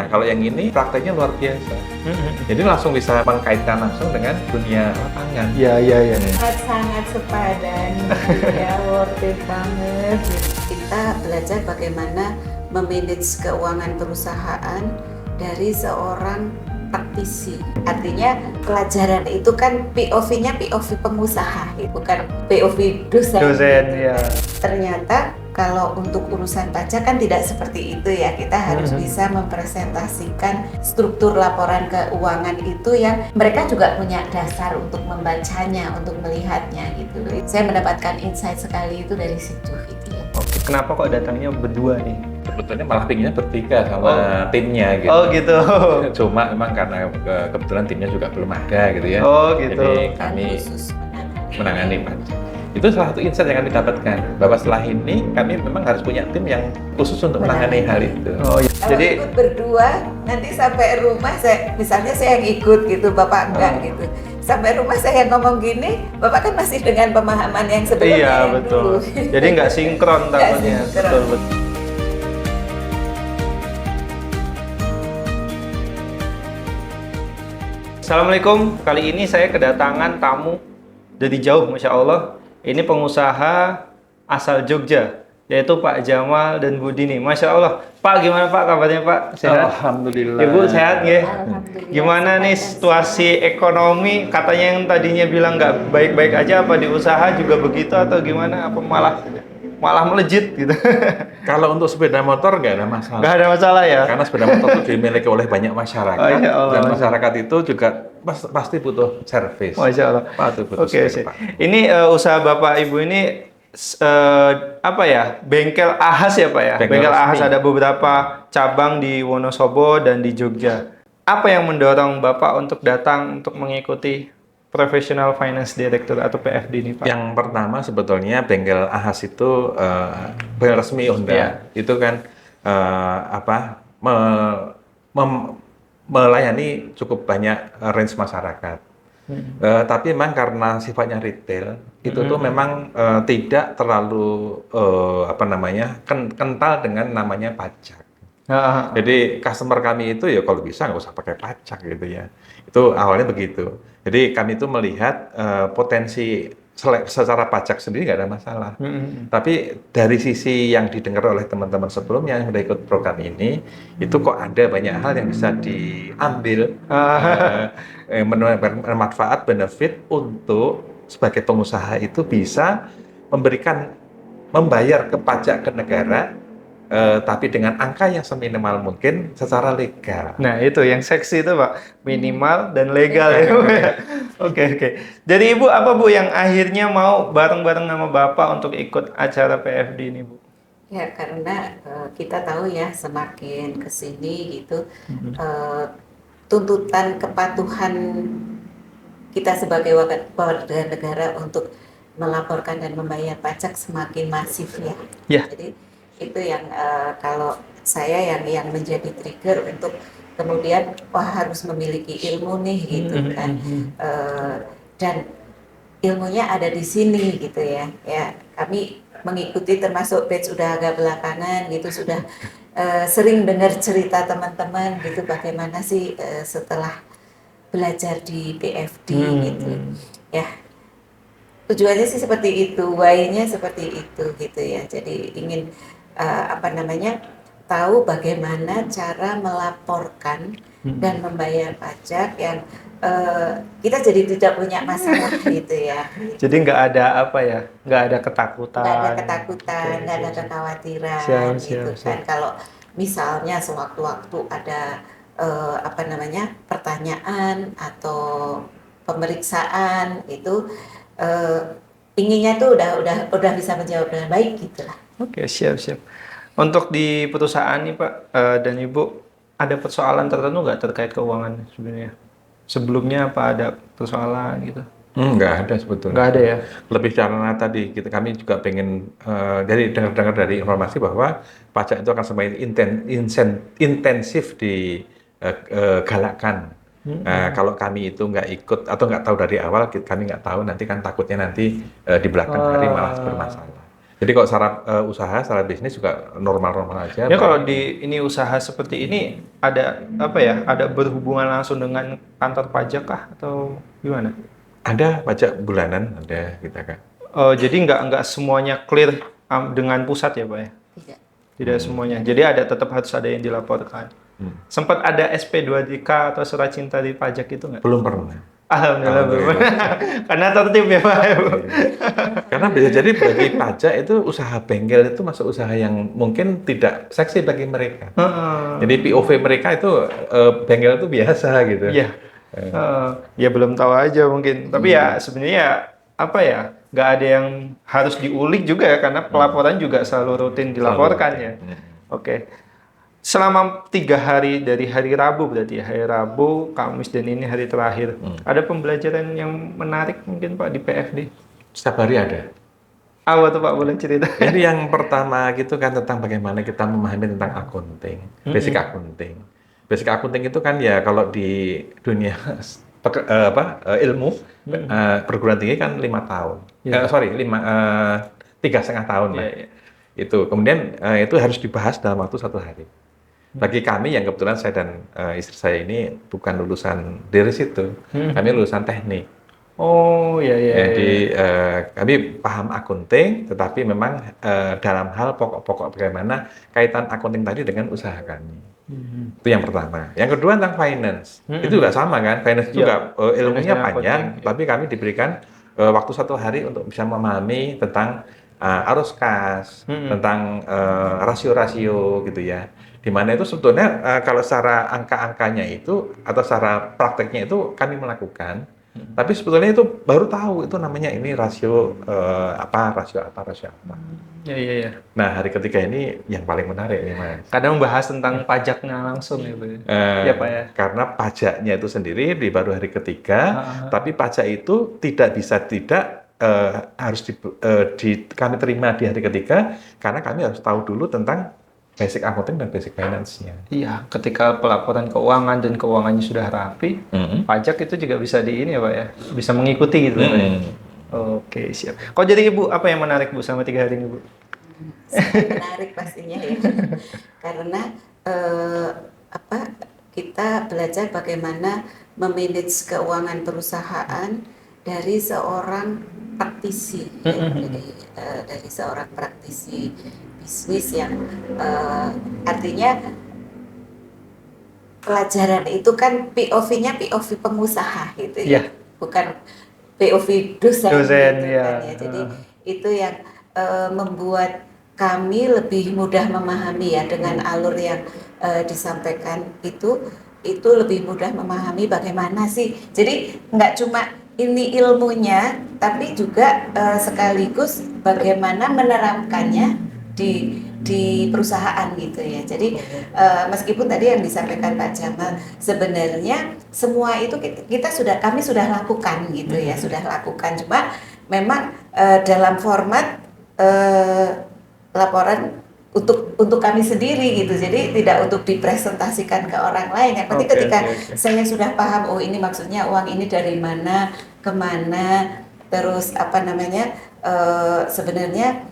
kalau yang ini prakteknya luar biasa. Jadi langsung bisa mengkaitkan langsung dengan dunia lapangan. Iya. Sangat sepadan, ya worth it banget. Kita belajar bagaimana memanage keuangan perusahaan dari seorang praktisi. Artinya pelajaran itu kan POV-nya POV pengusaha, bukan POV dosen. Ya. Ternyata kalau untuk urusan pajak kan tidak seperti itu ya. Kita harus bisa mempresentasikan struktur laporan keuangan itu yang mereka juga punya dasar untuk membacanya, untuk melihatnya gitu. Saya mendapatkan insight sekali itu dari situ gitu ya. Oke, kenapa kok datangnya berdua nih? Sebetulnya malah pinginnya bertiga sama timnya gitu. Oh gitu. Cuma memang karena kebetulan timnya juga belum ada gitu ya. Oh gitu. Jadi kami Khusus menangani pajak. Itu salah satu insight yang kami dapatkan, bahwa setelah ini kami memang harus punya tim yang khusus untuk menangani hal itu. Oh iya. Kalau Jadi ikut berdua, nanti sampai rumah misalnya saya yang ikut gitu, Bapak enggak gitu. Sampai rumah saya yang ngomong gini, Bapak kan masih dengan pemahaman yang sebelumnya. iya yang betul. dulu. Jadi nggak sinkron Nggak takutnya. sinkron. Betul. Assalamualaikum. Kali ini saya kedatangan tamu dari jauh, masya Allah. Ini pengusaha asal Jogja, yaitu Pak Jamal dan Bu Dini. Masya Allah. Pak, gimana Pak kabarnya Pak? Sehat? Alhamdulillah. Ibu sehat ya? Alhamdulillah. Gimana nih situasi ekonomi? Katanya yang tadinya bilang nggak baik-baik aja, apa di usaha juga begitu atau gimana? Apa malah melejit gitu? Kalau untuk sepeda motor nggak ada masalah. Nggak ada masalah ya? Karena sepeda motor itu dimiliki oleh banyak masyarakat. Oh, ya Allah. Dan masyarakat itu juga pasti butuh servis. Masya Allah. Pasti butuh Oke, spare part. ini usaha Bapak Ibu ini apa ya? Bengkel Ahas ya Pak ya? Bengkel Ahas resmi. ada beberapa cabang di Wonosobo dan di Jogja. Apa yang mendorong Bapak untuk datang untuk mengikuti Professional Finance Director atau PFD ini Pak? Yang pertama sebetulnya bengkel Ahas itu bengkel resmi Honda. Iya. Itu kan melayani cukup banyak range masyarakat. Tapi memang karena sifatnya retail, itu tuh memang tidak terlalu kental dengan namanya pajak. Jadi customer kami itu ya kalau bisa nggak usah pakai pajak gitu ya. Itu awalnya begitu. Jadi kami itu melihat potensi secara pajak sendiri nggak ada masalah. Tapi dari sisi yang didengar oleh teman-teman sebelumnya yang sudah ikut program ini, itu kok ada banyak hal yang bisa diambil manfaat benefit untuk sebagai pengusaha itu bisa membayar ke pajak ke negara. Tapi dengan angka yang seminimal mungkin secara legal. Nah itu yang seksi itu Pak, minimal dan legal ya Bu ya. Oke. Jadi Ibu apa Bu yang akhirnya mau bareng-bareng sama Bapak untuk ikut acara PFD ini Bu? Ya karena kita tahu ya semakin kesini gitu tuntutan kepatuhan kita sebagai warga negara untuk melaporkan dan membayar pajak semakin masif ya. Ya. Jadi itu yang kalau saya yang menjadi trigger untuk kemudian harus memiliki ilmu nih gitu kan. Dan ilmunya ada di sini gitu ya. Ya kami mengikuti termasuk batch udah agak belakangan gitu, sudah sering dengar cerita teman-teman gitu bagaimana sih setelah belajar di PFD gitu ya. Tujuannya sih seperti itu, why-nya seperti itu gitu ya. Jadi ingin tahu bagaimana cara melaporkan dan membayar pajak yang kita jadi tidak punya masalah gitu ya. Jadi nggak ada nggak ada ketakutan. Nggak ada ketakutan, nggak ada kekhawatiran gitu kan. Kalau misalnya sewaktu-waktu ada pertanyaan atau pemeriksaan itu inginnya tuh udah bisa menjawab dengan baik gitulah. Oke, siap. Untuk di perusahaan nih Pak dan Ibu, ada persoalan tertentu nggak terkait keuangan sebenarnya? Sebelumnya apa ada persoalan gitu? Nggak ada sebetulnya. Nggak ada ya? Lebih karena tadi kami juga pengen jadi dengar dari informasi bahwa pajak itu akan semakin intensif digalakkan. Kalau kami itu nggak ikut atau nggak tahu dari awal, kami nggak tahu nanti kan takutnya nanti di belakang hari malah bermasalah. Jadi kalau secara usaha, secara bisnis juga normal-normal aja. Ya kalau di ini usaha seperti ini ada apa ya? Ada berhubungan langsung dengan kantor pajak kah atau gimana? Ada pajak bulanan, ada kita kan. Jadi nggak semuanya clear dengan pusat ya Pak ya? Tidak. Tidak semuanya. Jadi tetap harus ada yang dilaporkan. Sempat ada SP2DK atau surat cinta di pajak itu nggak? Belum pernah. Alhamdulillah belum. Karena tertib ya Pak. Karena bisa jadi bagi pajak itu usaha bengkel itu masuk usaha yang mungkin tidak seksi bagi mereka. Jadi POV mereka itu bengkel itu biasa gitu. Iya. Ya belum tahu aja mungkin. Tapi ya sebenarnya apa ya? Nggak ada yang harus diulik juga ya karena pelaporan juga selalu rutin dilaporkan ya. Oke. Selama 3 hari dari hari Rabu berarti ya, hari Rabu, Kamis dan ini hari terakhir. Ada pembelajaran yang menarik mungkin Pak di PFD? Setiap hari ada. Apa tuh Pak, boleh cerita? Jadi yang pertama gitu kan tentang bagaimana kita memahami tentang accounting, basic accounting. Basic accounting itu kan ya kalau di dunia ilmu perguruan tinggi kan 5 tahun. Sorry, 3,5 tahun lah. Itu kemudian itu harus dibahas dalam waktu 1 hari. Bagi kami yang kebetulan saya dan istri saya ini bukan lulusan dari situ, kami lulusan teknik. Oh iya. Jadi kami paham accounting, tetapi memang dalam hal pokok-pokok bagaimana kaitan accounting tadi dengan usaha kami. Itu yang pertama. Yang kedua tentang finance. Itu juga sama kan, finance juga ilmunya panjang, tapi kami diberikan waktu 1 hari untuk bisa memahami tentang arus kas, tentang rasio-rasio gitu ya. Di mana itu sebetulnya kalau secara angka-angkanya itu atau secara prakteknya itu kami melakukan, tapi sebetulnya itu baru tahu itu namanya ini rasio rasio apa. Iya. Nah hari ketiga ini yang paling menarik nih Mas. Kadang bahas tentang pajaknya langsung ya Pak. Ya Pak ya. Karena pajaknya itu sendiri di baru hari ketiga, tapi pajak itu tidak harus kami terima di hari ketiga karena kami harus tahu dulu tentang basic accounting dan basic finance-nya. Iya, ketika pelaporan keuangan dan keuangannya sudah rapi, pajak itu juga bisa di ini ya Pak ya, bisa mengikuti gitu Pak ya. Oke, siap. Kok jadi Ibu, apa yang menarik Bu sama 3 hari ini Bu? Sangat menarik pastinya ya, karena kita belajar bagaimana memanage keuangan perusahaan dari seorang praktisi, dari seorang praktisi bisnis yang artinya pelajaran itu kan POV-nya POV pengusaha gitu ya, bukan POV dosen gitu ya. Kan, ya. Jadi itu yang membuat kami lebih mudah memahami ya dengan alur yang disampaikan itu lebih mudah memahami bagaimana sih. Jadi nggak cuma ini ilmunya, tapi juga sekaligus bagaimana menerapkannya di perusahaan gitu ya. Jadi meskipun tadi yang disampaikan Pak Jamal, sebenarnya semua itu kami sudah lakukan gitu ya, sudah lakukan. Cuma memang dalam format laporan untuk kami sendiri gitu. Jadi tidak untuk dipresentasikan ke orang lain. Yang penting ketika saya sudah paham, oh ini maksudnya uang ini dari mana, kemana, terus sebenarnya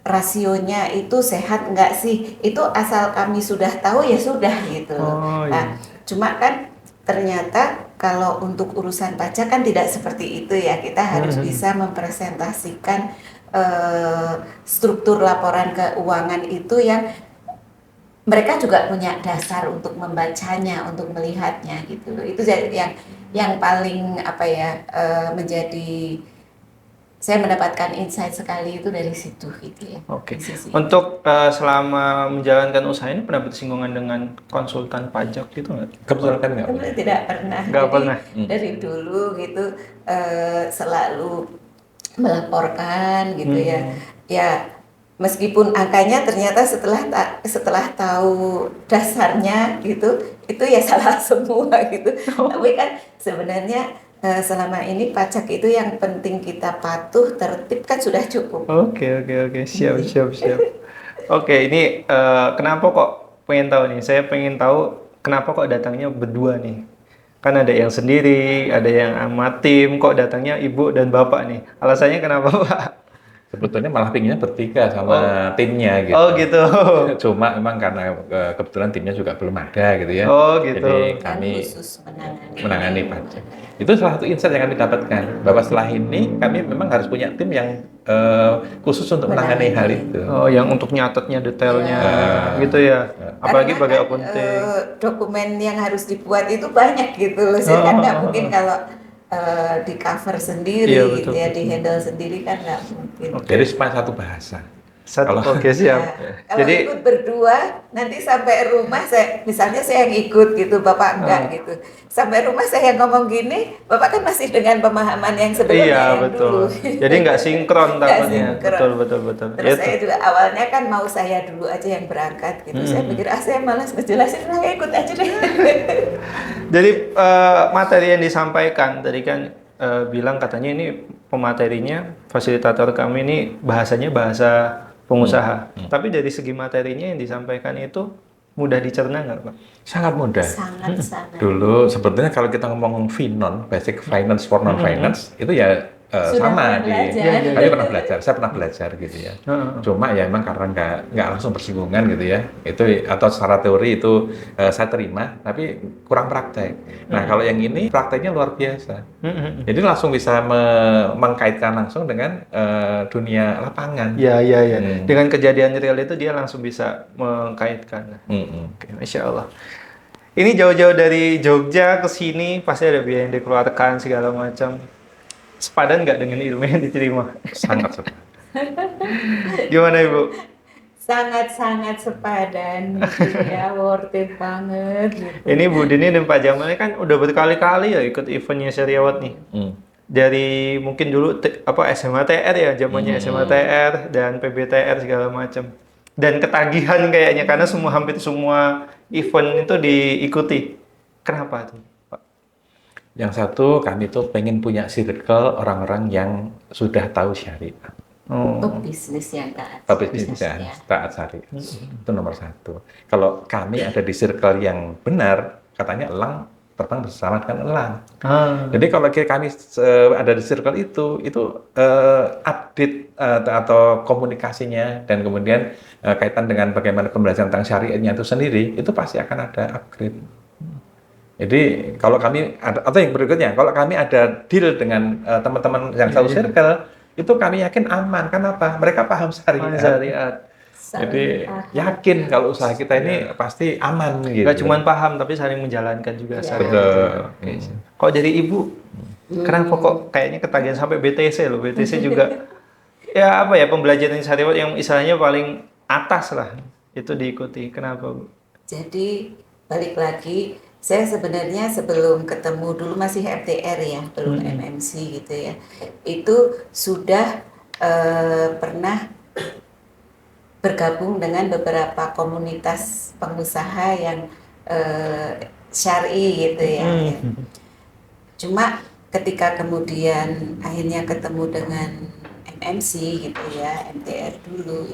rasionya itu sehat nggak sih? Itu asal kami sudah tahu ya sudah gitu. Nah, cuma kan ternyata kalau untuk urusan pajak kan tidak seperti itu ya. Kita harus bisa mempresentasikan struktur laporan keuangan itu yang mereka juga punya dasar untuk membacanya, untuk melihatnya gitu. Itu yang paling menjadi saya mendapatkan insight sekali itu dari situ gitu ya. Oke. Untuk selama menjalankan usaha ini pernah bersinggungan dengan konsultan pajak gitu nggak? Kebetulan kan nggak pernah. Tidak pernah. Nggak pernah. Dari dulu gitu selalu melaporkan gitu ya. Ya meskipun angkanya ternyata setelah tahu dasarnya gitu, itu ya salah semua gitu. Tapi kan sebenarnya selama ini pajak itu yang penting kita patuh, tertib kan sudah cukup. Oke. Siap. Oke, ini kenapa kok pengen tahu nih? Saya pengen tahu kenapa kok datangnya berdua nih? Kan ada yang sendiri, ada yang sama tim, kok datangnya ibu dan bapak nih? Alasannya kenapa Pak? Sebetulnya malah pinginnya bertiga sama timnya gitu. Oh gitu. Cuma memang karena kebetulan timnya juga belum ada gitu ya. Oh gitu. Jadi Dan kami khusus menangani pajak. Itu salah satu insight yang kami dapatkan, bahwa setelah ini kami memang harus punya tim yang khusus untuk menangani hal itu. Oh, yang untuk nyatetnya detailnya gitu ya. Apalagi Karena bagi kan, accounting. dokumen yang harus dibuat itu banyak gitu loh. Saya kan nggak mungkin kalau di cover sendiri, Iya, gitu betul, ya, di handle sendiri kan nggak mungkin. Jadi supaya satu bahasa. Oke, siap. Kalau Jadi ikut berdua, nanti sampai rumah misalnya saya yang ikut gitu, Bapak enggak gitu. Sampai rumah saya ngomong gini, Bapak kan masih dengan pemahaman yang sebelumnya iya yang betul. dulu. Jadi nggak sinkron Nggak takutnya. sinkron. Betul. Terus saya juga awalnya kan mau saya dulu aja yang berangkat gitu. Saya pikir saya malas ngejelasin, saya ikut aja deh. Jadi materi yang disampaikan tadi kan bilang katanya ini pematerinya fasilitator kami ini bahasanya bahasa pengusaha. Tapi dari segi materinya yang disampaikan itu mudah dicerna nggak Pak? Sangat mudah. Sangat. Dulu sebetulnya kalau kita ngomong Finon, Basic Finance for Non-Finance, itu ya sama di kami pernah belajar, saya pernah belajar gitu ya. Cuma ya memang karena nggak langsung bersinggungan gitu ya. Itu atau secara teori itu saya terima, tapi kurang praktek. Nah kalau yang ini prakteknya luar biasa. Jadi langsung bisa mengkaitkan langsung dengan dunia lapangan. Iya. Dengan kejadian real itu dia langsung bisa mengkaitkan. Oke, Masya Allah. Ini jauh-jauh dari Jogja ke sini pasti ada biaya yang dikeluarkan segala macam. Sepadan nggak dengan ilmu yang diterima? Sangat sepadan. Gimana Ibu? Sangat sepadan gitu ya, worth it banget gitu. Ini Bu Dini dan Pak Jamal ini kan udah berkali-kali ya ikut eventnya Syariawat nih. Dari mungkin dulu SMA TR ya, zamannya SMA TR dan PBTR segala macam. Dan ketagihan kayaknya karena hampir semua event itu diikuti. Kenapa tuh, Pak? Yang satu, kami tuh pengen punya circle orang-orang yang sudah tahu syariat. Untuk bisnis yang taat. Bisnis ya, taat syariat. Itu nomor satu. Kalau kami ada di circle yang benar, katanya elang terbang bersama dengan elang. Jadi kalau kami ada di circle itu update atau komunikasinya dan kemudian kaitan dengan bagaimana pembelajaran tentang syariatnya itu sendiri, itu pasti akan ada upgrade. Jadi kalau kami atau yang berikutnya, kalau kami ada deal dengan teman-teman yang satu circle, itu kami yakin aman. Kenapa? Mereka paham syariat. Jadi yakin kalau usaha kita ini pasti aman gitu. Gak cuma paham tapi saling menjalankan juga syariat. Betul. Kok dari Ibu, kenapa kok kayaknya ketagihan sampai BTC loh? BTC juga ya apa ya, pembelajaran syariat yang istilahnya paling atas lah itu diikuti. Kenapa Bu? Jadi balik lagi, saya sebenarnya sebelum ketemu dulu masih MTR ya, belum MMC gitu ya. Itu sudah pernah bergabung dengan beberapa komunitas pengusaha yang syar'i gitu ya. Cuma ketika kemudian akhirnya ketemu dengan MMC gitu ya, MTR dulu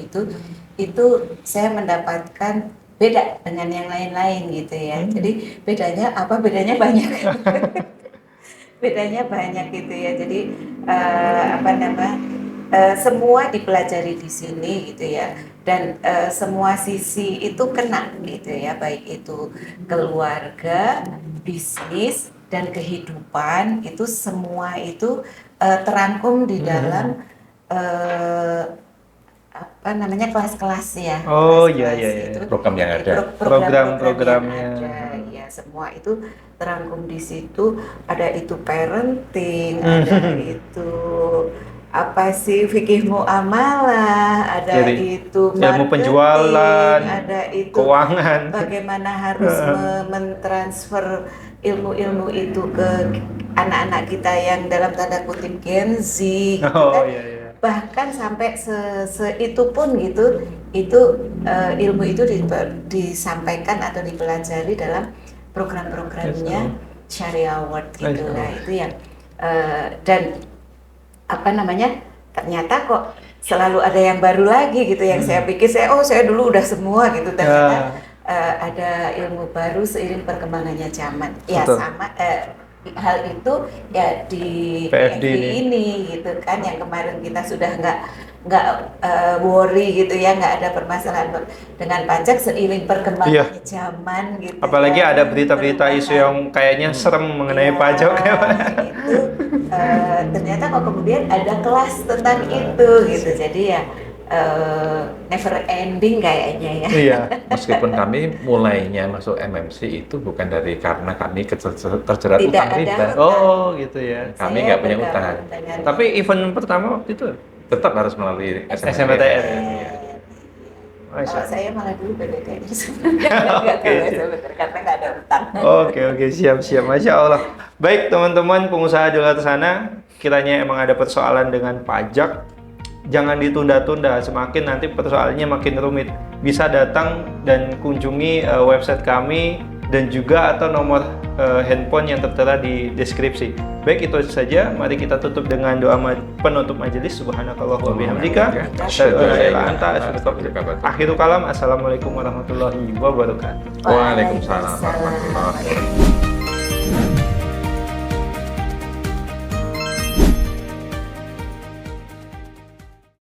itu saya mendapatkan beda dengan yang lain-lain gitu ya. Jadi bedanya apa? Bedanya banyak. Bedanya banyak gitu ya. Jadi semua dipelajari di sini gitu ya. Dan semua sisi itu kena gitu ya, baik itu keluarga, bisnis dan kehidupan, itu semua itu terangkum di dalam kelas-kelas ya. Oh kelas-kelas iya. itu. Program yang ada. Program-programnya. Ya, semua itu terangkum di situ. Ada itu parenting, ada itu fikih muamalah, ada itu ilmu penjualan, ada itu keuangan, bagaimana harus mentransfer ilmu-ilmu itu ke anak-anak kita yang dalam tanda kutip Gen Z gitu kan. Iya. Bahkan sampai itu pun gitu, ilmu itu disampaikan atau dipelajari dalam program-programnya Syariah Award gitu lah. Itu yang dan ternyata kok selalu ada yang baru lagi gitu, yang saya pikir saya dulu udah semua gitu, ternyata ada ilmu baru seiring perkembangannya zaman. Ya sama hal itu ya di PFD PFD ini gitu kan, yang kemarin kita sudah nggak worry gitu ya, nggak ada permasalahan dengan pajak seiring perkembangan zaman gitu. Apalagi ya, ada berita-berita isu yang kayaknya serem mengenai pajak ya, Pak. itu ternyata kok kemudian ada kelas tentang itu gitu, jadi ya never ending kayaknya ya. Iya. Meskipun kami mulainya masuk MMC itu bukan karena kami terjerat Tidak utang ada riba. utang. Oh, gitu ya. Kami Saya nggak punya bergabung utang. dengan- Tapi event pertama waktu itu Tetap harus melalui SMPTN. Kalau saya malah dulu BPTN sebenarnya, karena nggak ada utang. Oke, siap. Masya Allah. Baik, teman-teman pengusaha di luar sana, kiranya emang ada persoalan dengan pajak, jangan ditunda-tunda, semakin nanti persoalannya makin rumit. Bisa datang dan kunjungi website kami dan juga atau nomor handphone yang tertera di deskripsi. Baik, itu saja. Mari kita tutup dengan doa penutup majelis. Subhanakallah wa bihamdika. Asyhadu an la ilaha illa anta, astaghfiruka wa atubu ilaik. Akhirul kalam. Assalamualaikum warahmatullahi wabarakatuh. Waalaikumsalam warahmatullahi wabarakatuh.